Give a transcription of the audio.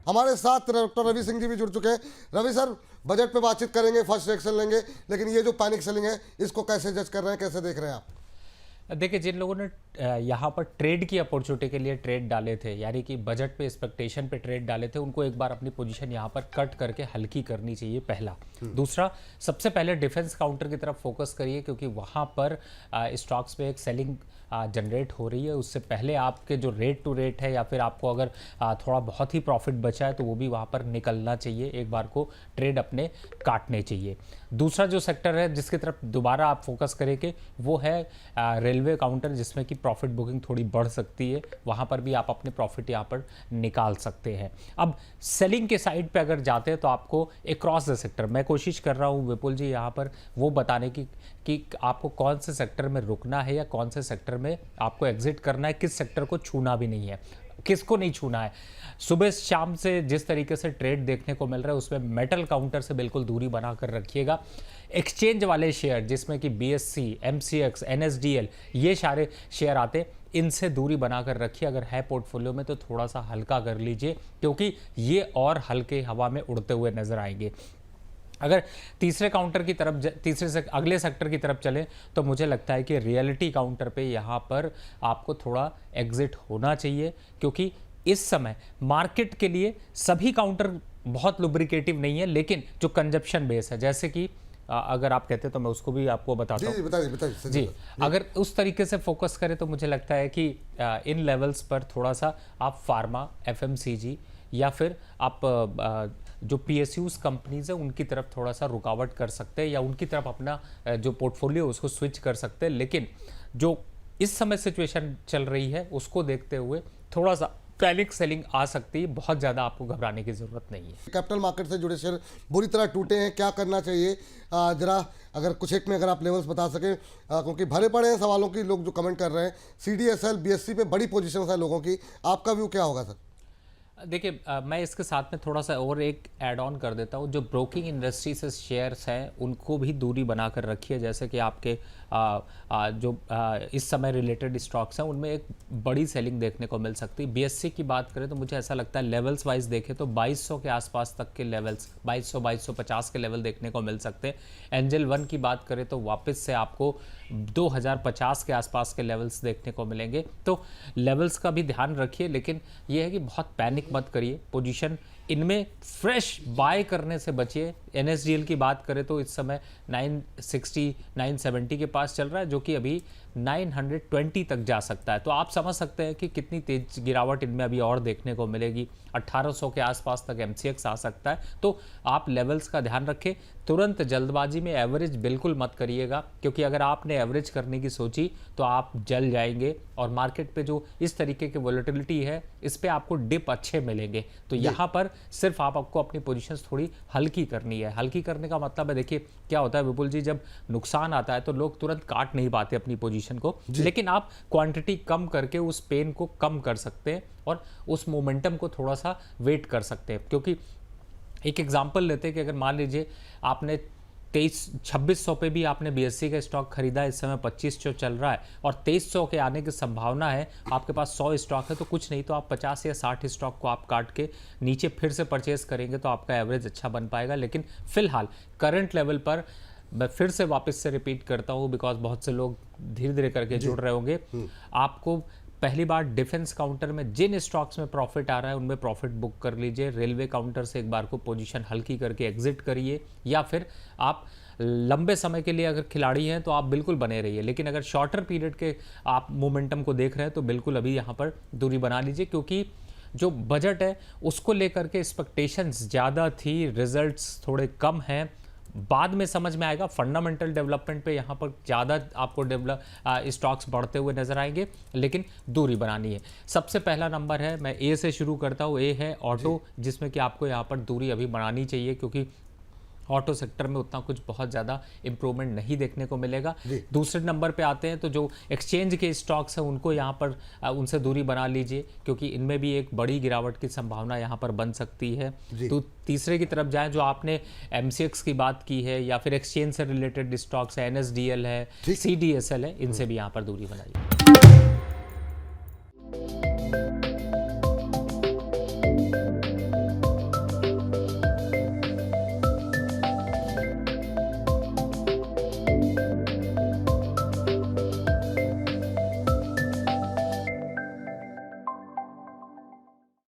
हमारे साथ डॉक्टर रवि सिंह जी भी जुड़ चुके हैं। रवि सर, बजट पे बातचीत करेंगे, फर्स्ट रिएक्शन लेंगे, लेकिन ये जो पैनिक सेलिंग है इसको कैसे जज कर रहे हैं, कैसे देख रहे हैं आप? देखिए, जिन लोगों ने यहाँ पर ट्रेड की अपॉर्चुनिटी के लिए ट्रेड डाले थे, यानी कि बजट पे एक्सपेक्टेशन पे ट्रेड डाले थे, उनको एक बार अपनी पोजीशन यहाँ पर कट करके हल्की करनी चाहिए, पहला। दूसरा, सबसे पहले डिफेंस काउंटर की तरफ फोकस करिए, क्योंकि वहाँ पर स्टॉक्स पे एक सेलिंग जनरेट हो रही है। उससे पहले आपके जो रेट टू रेट है, या फिर आपको अगर थोड़ा बहुत ही प्रॉफिट बचा है तो वो भी वहाँ पर निकलना चाहिए, एक बार को ट्रेड अपने काटने चाहिए। दूसरा जो सेक्टर है जिसकी तरफ दोबारा आप फोकस करेंगे वो है रेलवे काउंटर, जिसमें कि प्रॉफिट बुकिंग थोड़ी बढ़ सकती है, वहाँ पर भी आप अपने प्रॉफिट यहाँ पर निकाल सकते हैं। अब सेलिंग के साइड पे अगर जाते हैं तो आपको अक्रॉस द सेक्टर, मैं कोशिश कर रहा हूँ विपुल जी यहाँ पर वो बताने की कि आपको कौन से सेक्टर में रुकना है या कौन से सेक्टर में आपको एग्जिट करना है, किस सेक्टर को छूना भी नहीं है, किसको नहीं छूना है। सुबह शाम से जिस तरीके से ट्रेड देखने को मिल रहा है उसमें मेटल काउंटर से बिल्कुल दूरी बनाकर रखिएगा। एक्सचेंज वाले शेयर जिसमें कि BSE, MCX, NSDL ये सारे शेयर आते, इनसे दूरी बनाकर रखिए। अगर है पोर्टफोलियो में तो थोड़ा सा हल्का कर लीजिए, क्योंकि ये और हल्के हवा में उड़ते हुए नजर आएंगे। अगर तीसरे काउंटर की तरफ, तीसरे से अगले सेक्टर की तरफ चलें तो मुझे लगता है कि रियलिटी काउंटर पे यहाँ पर आपको थोड़ा एग्जिट होना चाहिए, क्योंकि इस समय मार्केट के लिए सभी काउंटर बहुत लुब्रिकेटिव नहीं है, लेकिन जो कंजप्शन बेस है, जैसे कि अगर आप कहते हैं तो मैं उसको भी आपको बताता हूँ। बताइए जी, अगर उस तरीके से फोकस करें तो मुझे लगता है कि इन लेवल्स पर थोड़ा सा आप फार्मा, FMCG या फिर आप जो PSUs कंपनीज है उनकी तरफ थोड़ा सा रुकावट कर सकते हैं, या उनकी तरफ अपना जो पोर्टफोलियो उसको स्विच कर सकते हैं। लेकिन जो इस समय सिचुएशन चल रही है उसको देखते हुए थोड़ा सा पैनिक सेलिंग आ सकती है, बहुत ज़्यादा आपको घबराने की ज़रूरत नहीं है। कैपिटल मार्केट से जुड़े शेयर बुरी तरह टूटे हैं, क्या करना चाहिए? जरा अगर कुछ एक में अगर आप लेवल्स बता सकें, क्योंकि भरे पड़े हैं सवालों की, लोग जो कमेंट कर रहे हैं। CDSL, BSE पे बड़ी पोजीशन है लोगों की, आपका व्यू क्या होगा सर? देखिए, मैं इसके साथ में थोड़ा सा और एक ऐड ऑन कर देता हूँ। जो ब्रोकिंग इंडस्ट्री से शेयर्स हैं उनको भी दूरी बनाकर रखिए, जैसे कि आपके इस समय रिलेटेड स्टॉक्स हैं उनमें एक बड़ी सेलिंग देखने को मिल सकती है। BSE की बात करें तो मुझे ऐसा लगता है लेवल्स वाइज देखें तो 2200 के आसपास तक के लेवल्स, 2200-2250 के लेवल देखने को मिल सकते हैं। एंजल 1 की बात करें तो वापस से आपको 2050 के आसपास के लेवल्स देखने को मिलेंगे। तो लेवल्स का भी ध्यान रखिए, लेकिन यह है कि बहुत पैनिक मत करिए। पोजीशन इनमें फ्रेश बाय करने से बचिए। NSDL की बात करें तो इस समय 960, 970 के पास चल रहा है, जो कि अभी 920 तक जा सकता है। तो आप समझ सकते हैं कि कितनी तेज गिरावट इनमें अभी और देखने को मिलेगी। 1800 के आसपास तक MCX आ सकता है। तो आप लेवल्स का ध्यान रखें, तुरंत जल्दबाजी में एवरेज बिल्कुल मत करिएगा, क्योंकि अगर आपने एवरेज करने की सोची तो आप जल जाएंगे। और मार्केट पे जो इस तरीके की वोलेटिलिटी है इस पे आपको डिप अच्छे मिलेंगे। तो यहाँ पर सिर्फ आपको अपनी पोजीशंस थोड़ी हल्की करनी है। हल्की करने का मतलब है, देखिए क्या होता है विपुल जी, जब नुकसान आता है तो लोग तुरंत काट नहीं पाते अपनी पोजीशन को, लेकिन आप क्वांटिटी कम करके उस पेन को कम कर सकते हैं और उस मोमेंटम को थोड़ा सा वेट कर सकते हैं। क्योंकि एक एग्जांपल लेते हैं कि अगर मान लीजिए आपने 2600 पे भी आपने BSE का स्टॉक खरीदा, इस समय 2500 चल रहा है और 2300 के आने की संभावना है, आपके पास 100 स्टॉक है, तो कुछ नहीं तो आप 50 या 60 स्टॉक को आप काट के नीचे फिर से परचेस करेंगे तो आपका एवरेज अच्छा बन पाएगा। लेकिन फिलहाल करंट लेवल पर मैं फिर से वापस से रिपीट करता हूँ, बिकॉज बहुत से लोग धीरे धीरे करके जुड़ रहे होंगे, आपको पहली बार डिफेंस काउंटर में जिन स्टॉक्स में प्रॉफिट आ रहा है उनमें प्रॉफिट बुक कर लीजिए। रेलवे काउंटर से एक बार को पोजीशन हल्की करके एग्जिट करिए, या फिर आप लंबे समय के लिए अगर खिलाड़ी हैं तो आप बिल्कुल बने रहिए। लेकिन अगर शॉर्टर पीरियड के आप मोमेंटम को देख रहे हैं तो बिल्कुल अभी यहाँ पर दूरी बना लीजिए, क्योंकि जो बजट है उसको लेकर के एक्सपेक्टेशंस ज़्यादा थी, रिजल्ट्स थोड़े कम हैं। बाद में समझ में आएगा, फंडामेंटल डेवलपमेंट पे यहाँ पर ज़्यादा आपको स्टॉक्स बढ़ते हुए नजर आएंगे, लेकिन दूरी बनानी है। सबसे पहला नंबर है, मैं A से शुरू करता हूँ, A है ऑटो, जिसमें कि आपको यहाँ पर दूरी अभी बनानी चाहिए, क्योंकि ऑटो सेक्टर में उतना कुछ बहुत ज़्यादा इंप्रूवमेंट नहीं देखने को मिलेगा। दूसरे नंबर पे आते हैं तो जो एक्सचेंज के स्टॉक्स हैं उनको यहाँ पर उनसे दूरी बना लीजिए, क्योंकि इनमें भी एक बड़ी गिरावट की संभावना यहाँ पर बन सकती है। तो तीसरे की तरफ जाएं, जो आपने MCX की बात की है या फिर एक्सचेंज से रिलेटेड स्टॉक्स है, NSDL है, CDSL है, इनसे भी यहाँ पर दूरी बनाइए।